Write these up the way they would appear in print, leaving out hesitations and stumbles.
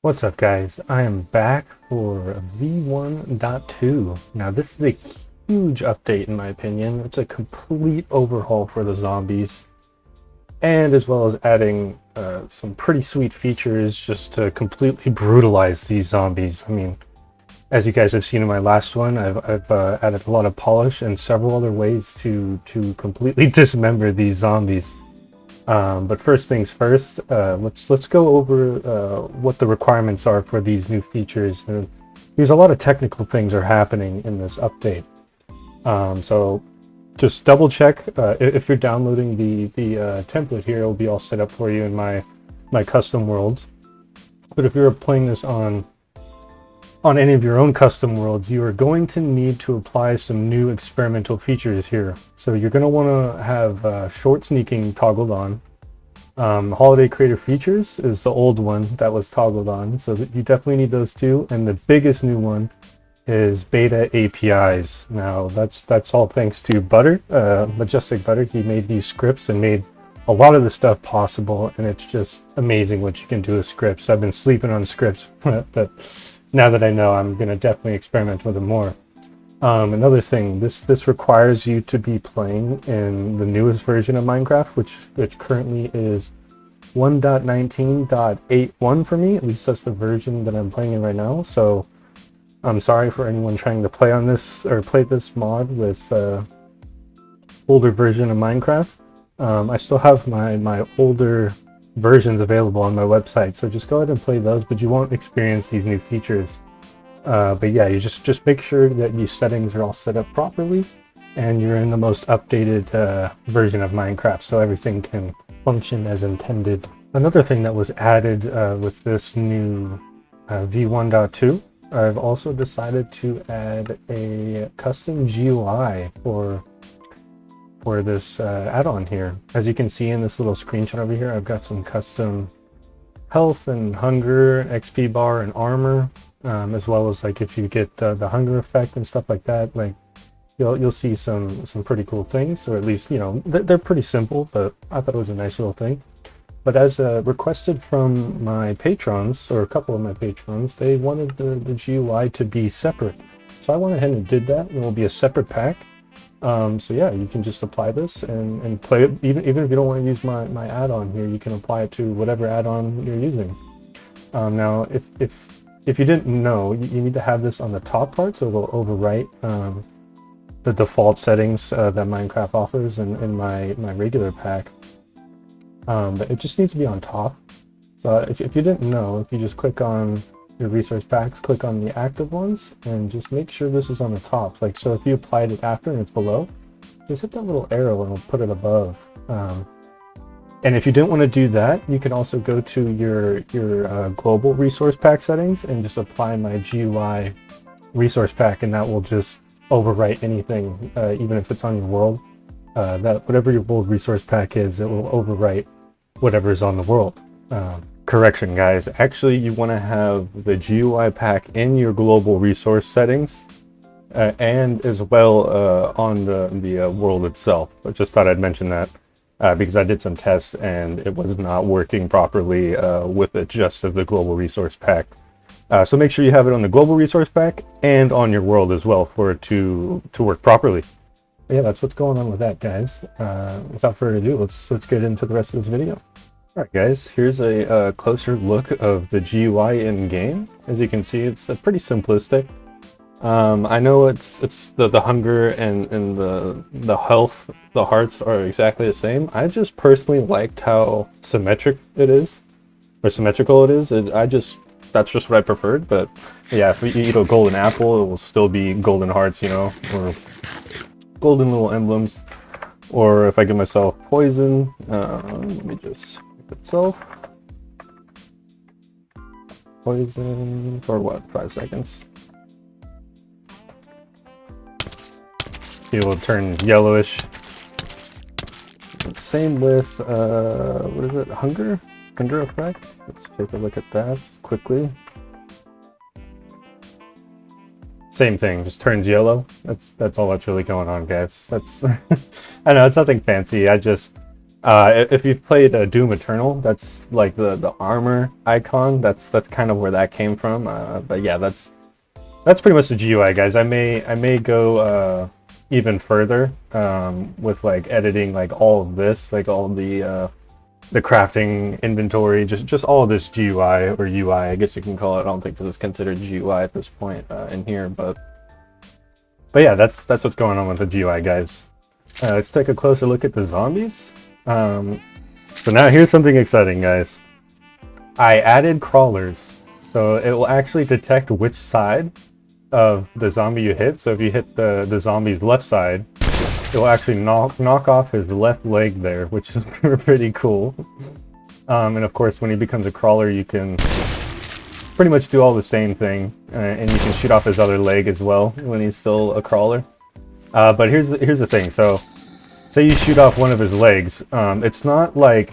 What's up, guys? I am back for v1.2. Now this is a huge update in my opinion. It's a complete overhaul for the zombies, and as well as adding some pretty sweet features just to completely brutalize these zombies. I mean, as you guys have seen in my last one, I've added a lot of polish and several other ways to completely dismember these zombies. But first things first, let's go over what the requirements are for these new features. And because a lot of technical things are happening in this update. So just double check if you're downloading the template here, it'll be all set up for you in my custom worlds. But if you're playing this on any of your own custom worlds, you are going to need to apply some new experimental features here. So you're going to want to have short sneaking toggled on. Holiday creator features is the old one that was toggled on, so you definitely need those two. And the biggest new one is beta APIs. Now that's all thanks to Butter, Majestic Butter. He made these scripts and made a lot of the stuff possible, and it's just amazing what you can do with scripts. I've been sleeping on scripts, but now that I know, I'm going to definitely experiment with them more. Another thing, this requires you to be playing in the newest version of Minecraft, which currently is 1.19.81 for me. At least that's the version that I'm playing in right now. So I'm sorry for anyone trying to play on this or play this mod with older version of Minecraft. I still have my older versions available on my website, so just go ahead and play those, but you won't experience these new features. But yeah, you just make sure that these settings are all set up properly and you're in the most updated version of Minecraft, so everything can function as intended. Another thing that was added with this new v1.2, I've also decided to add a custom GUI for this add-on here. As you can see in this little screenshot over here, I've got some custom health and hunger, XP bar and armor, as well as like if you get the hunger effect and stuff like that, like you'll see some pretty cool things, or at least, you know, they're pretty simple, but I thought it was a nice little thing. But as requested from my patrons, or a couple of my patrons, they wanted the GUI to be separate. So I went ahead and did that. It will be a separate pack. So yeah, you can just apply this and play it. Even if you don't want to use my add-on here, you can apply it to whatever add-on you're using. Now, if you didn't know, you need to have this on the top part, so it will overwrite the default settings that Minecraft offers in my regular pack. But it just needs to be on top. So if you didn't know, if you just click on your resource packs, click on the active ones, and just make sure this is on the top. Like, so if you applied it after and it's below, just hit that little arrow and it'll put it above. And if you didn't want to do that, you can also go to your global resource pack settings and just apply my GUI resource pack, and that will just overwrite anything, even if it's on your world. That whatever your world resource pack is, it will overwrite whatever is on the world. Correction, guys. Actually, you want to have the GUI pack in your global resource settings, and as well on the world itself. I just thought I'd mention that because I did some tests and it was not working properly with it just as the global resource pack. So make sure you have it on the global resource pack and on your world as well for it to work properly. But yeah, that's what's going on with that, guys. Without further ado, let's get into the rest of this video. Alright guys, here's a closer look of the GUI in game. As you can see, it's pretty simplistic. I know it's the hunger and the health, the hearts are exactly the same. I just personally liked how symmetrical it is. That's just what I preferred. But yeah, if you eat a golden apple, it will still be golden hearts, you know, or golden little emblems. Or if I give myself poison, let me just itself poison for what, 5 seconds. It will turn yellowish. Same with what is it, hunger effect. Let's take a look at that quickly. Same thing, just turns yellow. That's all that's really going on, guys. That's I know it's nothing fancy. I just If you've played Doom Eternal, that's like the armor icon. That's kind of where that came from. But yeah, that's pretty much the GUI, guys. I may go even further with like editing like all of this, like all the crafting inventory, just all of this GUI or UI, I guess you can call it. I don't think this is considered GUI at this point in here, but yeah, that's what's going on with the GUI, guys. Let's take a closer look at the zombies. So now here's something exciting, guys. I added crawlers, so it will actually detect which side of the zombie you hit. So if you hit the zombie's left side, it will actually knock off his left leg there, which is pretty cool. And of course, when he becomes a crawler, you can pretty much do all the same thing, and you can shoot off his other leg as well when he's still a crawler. But here's the thing. So say you shoot off one of his legs, it's not like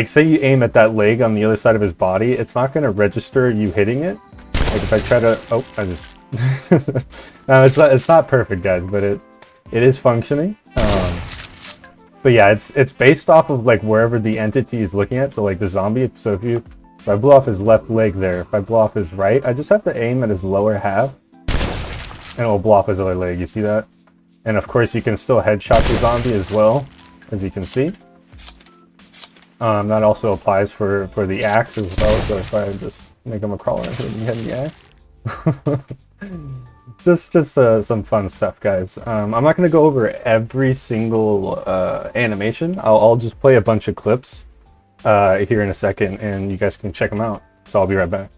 say you aim at that leg on the other side of his body, it's not going to register you hitting it. Like if I try to, oh, I just no, it's not perfect, guys, but it is functioning. But yeah, it's based off of like wherever the entity is looking at. So like the zombie, so if I blow off his left leg there, if I blow off his right, I just have to aim at his lower half and it will blow off his other leg. You see that? And of course you can still headshot the zombie as well, as you can see. That also applies for the axe as well. So if I just make him a crawler and hit him the axe. just some fun stuff, guys. I'm not going to go over every single animation. I'll just play a bunch of clips here in a second, and you guys can check them out. So I'll be right back.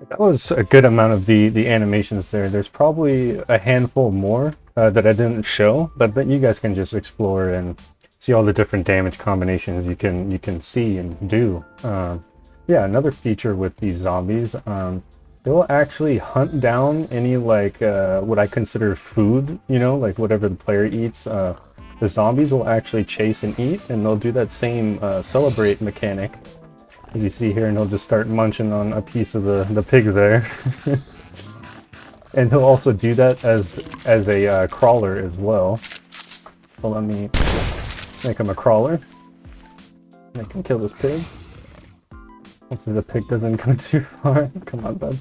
That was a good amount of the animations there. There's probably a handful more that I didn't show, but you guys can just explore and see all the different damage combinations you can see and do. Yeah, another feature with these zombies, they will actually hunt down any like what I consider food, you know, like whatever the player eats. The zombies will actually chase and eat, and they'll do that same celebrate mechanic, as you see here, and he'll just start munching on a piece of the pig there. And he'll also do that as a crawler as well. So let me make him a crawler. I can kill this pig. Hopefully the pig doesn't come too far. Come on, bud.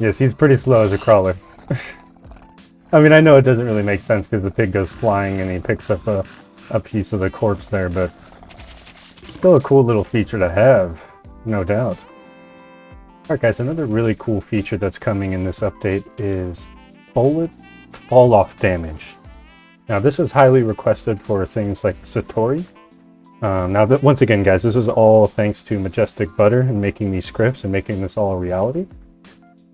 Yes, he's pretty slow as a crawler. I mean, I know it doesn't really make sense because the pig goes flying and he picks up a piece of the corpse there, but still a cool little feature to have, no doubt. Alright guys, another really cool feature that's coming in this update is bullet fall-off damage. Now this is highly requested for things like Satori. Once again guys, this is all thanks to Majestic Butter and making these scripts and making this all a reality.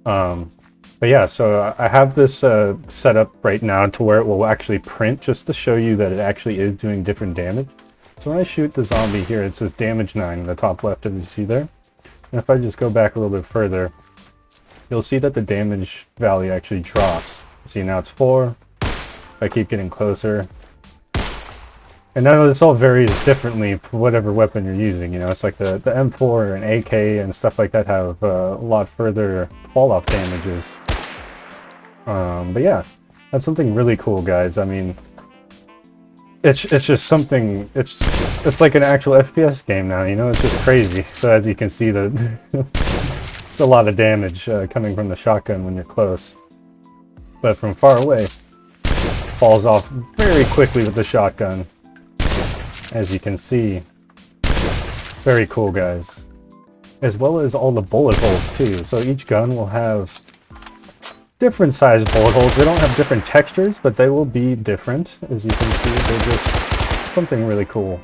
But yeah, so I have this set up right now to where it will actually print just to show you that it actually is doing different damage. So when I shoot the zombie here, it says damage 9 in the top left, as you see there. And if I just go back a little bit further, you'll see that the damage value actually drops. See, now it's 4. If I keep getting closer. And now this all varies differently for whatever weapon you're using, you know, it's like the M4 and AK and stuff like that have a lot further fall-off damages. But yeah, that's something really cool, guys. I mean, it's just something, it's like an actual FPS game now, you know, it's just crazy. So as you can see, it's a lot of damage coming from the shotgun when you're close. But from far away, falls off very quickly with the shotgun. As you can see, very cool, guys. As well as all the bullet holes too. So each gun will have different sized bullet holes. They don't have different textures, but they will be different. As you can see, they're just something really cool.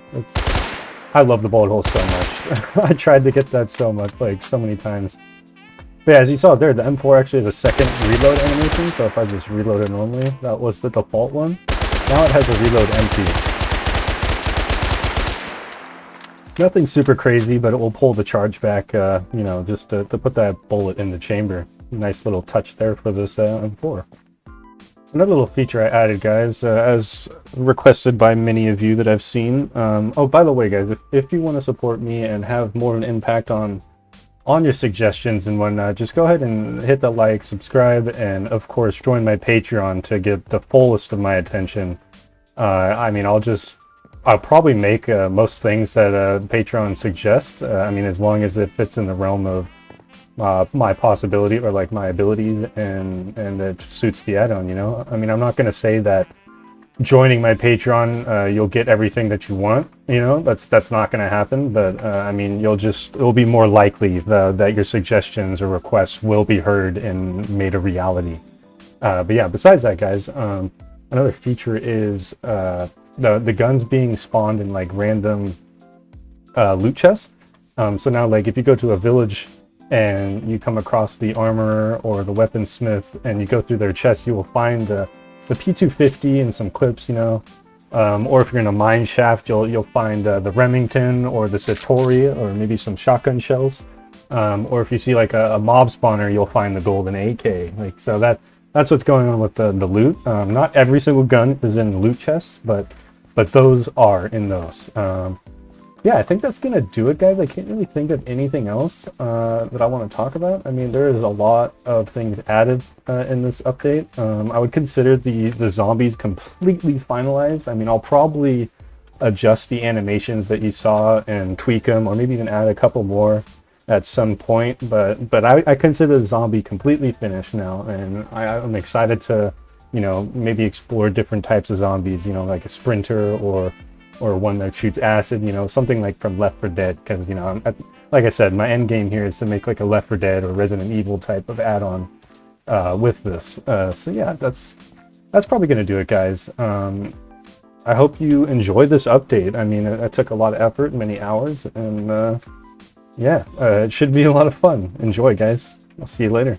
I love the bullet holes so much. I tried to get that so many times. But yeah, as you saw there, the M4 actually has a second reload animation. So if I just reload it normally, that was the default one. Now it has a reload empty. Nothing super crazy, but it will pull the charge back, you know, just to put that bullet in the chamber. Nice little touch there for this M4. Another little feature I added, guys, as requested by many of you that I've seen. Oh, by the way, guys, if you want to support me and have more of an impact on your suggestions and whatnot, just go ahead and hit the like, subscribe, and of course join my Patreon to get the fullest of my attention. I mean, I'll probably make most things that Patreon suggests. I mean, as long as it fits in the realm of my possibility or like my abilities and it suits the add-on, you know? I mean, I'm not going to say that joining my Patreon, you'll get everything that you want, you know? That's not going to happen, but I mean, it'll be more likely that your suggestions or requests will be heard and made a reality. But yeah, besides that, guys, another feature is the guns being spawned in like random loot chests. So now, like, if you go to a village and you come across the armorer or the weaponsmith and you go through their chest, you will find the P250 and some clips, you know. Or if you're in a mine shaft, you'll find the Remington or the Satori or maybe some shotgun shells. Or if you see like a mob spawner, you'll find the golden AK. Like, so that's what's going on with the loot. Not every single gun is in loot chests, but those are in those. Yeah, I think that's gonna do it, guys. I can't really think of anything else that I want to talk about. I mean, there is a lot of things added in this update. I would consider the zombies completely finalized. I mean, I'll probably adjust the animations that you saw and tweak them, or maybe even add a couple more at some point. But I consider the zombie completely finished now, and I'm excited to, you know, maybe explore different types of zombies. You know, like a sprinter or one that shoots acid, you know, something like from Left 4 Dead, because, you know, like I said, my end game here is to make like a Left 4 Dead or Resident Evil type of add-on with this. So yeah, that's probably going to do it, guys. I hope you enjoyed this update. I mean, it took a lot of effort, many hours, and yeah, it should be a lot of fun. Enjoy, guys. I'll see you later.